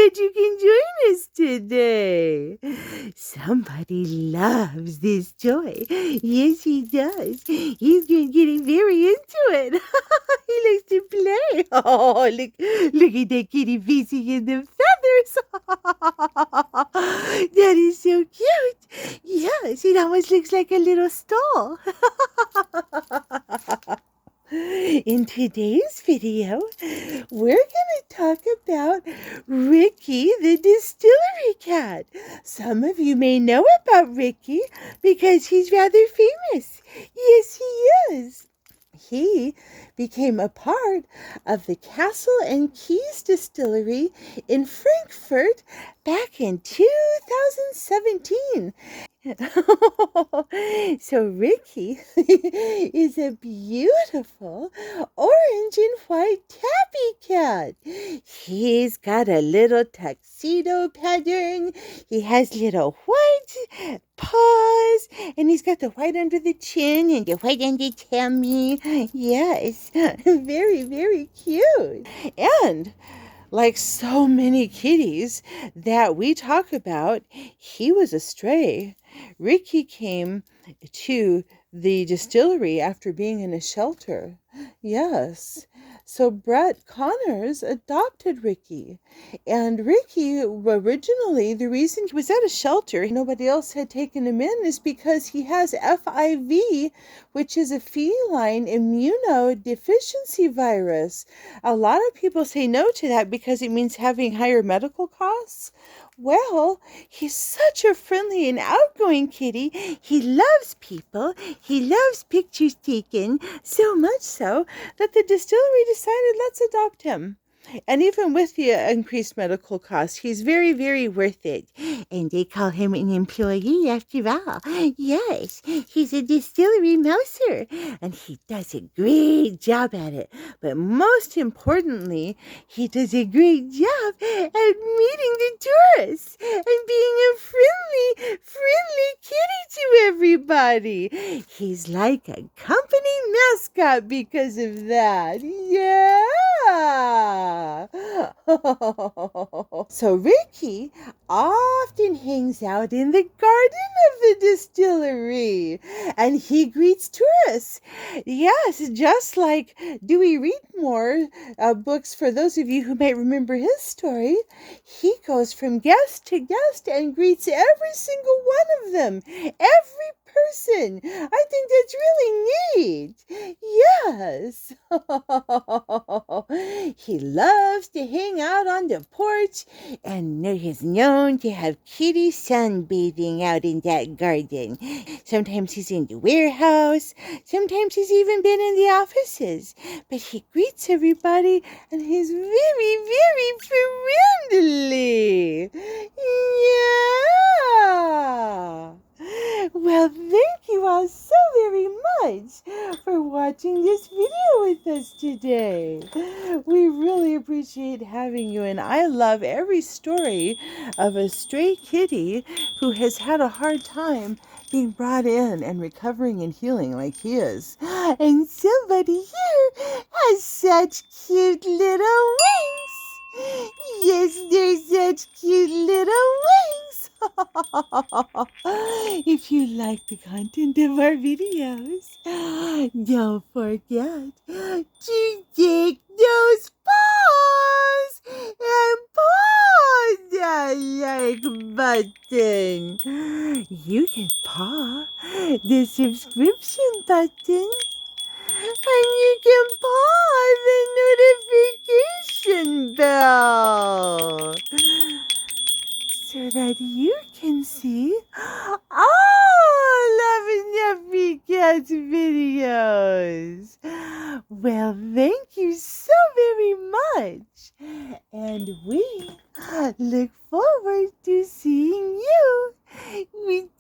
that you can join us today. Somebody loves this toy. Yes, he does. He's getting very into it. He likes to play. Oh, look at that kitty facing in the feathers. That is so cute. Yes, it almost looks like a little stall. In today's video, we're going to talk about Ricky the Distillery Cat. Some of you may know about Ricky because he's rather famous. Yes, he is. He became a part of the Castle and Keys Distillery in Frankfurt back in 2017. So Ricky is a beautiful orange and white tabby cat. He's got a little tuxedo pattern. He has little white paws, and he's got the white under the chin and the white under the tummy. Yes, very, very cute. And like so many kitties that we talk about, he was a stray. Ricky came to the distillery after being in a shelter. Yes. So Brett Connors adopted Ricky. And Ricky, originally, the reason he was at a shelter, nobody else had taken him in, is because he has FIV, which is a feline immunodeficiency virus. A lot of people say no to that because it means having higher medical costs. Well, he's such a friendly and outgoing kitty. He loves people. He loves pictures taken, so much so that the distillery decided, let's adopt him. And even with the increased medical costs, he's very, very worth it. And they call him an employee after all. Yes, he's a distillery mouser, and he does a great job at it. But most importantly, he does a great job at meeting the tourists and being a friendly kitty to everybody. He's like a company mascot because of that. Yeah. So Ricky often hangs out in the garden of the distillery, and he greets tourists. Yes, just like Dewey Readmore books, for those of you who might remember his story, he goes from guest to guest and greets every single one of them, every person. I think that's really neat. Yes. He loves to hang out on the porch, and he's known to have kitty sunbathing out in that garden. Sometimes he's in the warehouse. Sometimes he's even been in the offices. But he greets everybody, and he's very, very friendly. Yeah. Well, thank you all so very much for watching this video with us today. We really appreciate having you, and I love every story of a stray kitty who has had a hard time being brought in and recovering and healing like he is. And somebody here has such cute little wings. Yes, they're such cute little wings. If you like the content of our videos, don't forget to take those paws and paw that like button. You can paw the subscription button, and you can paw the notification bell, so that you can see all of Nuffy Cat's videos. Well, thank you so very much, and we look forward to seeing you with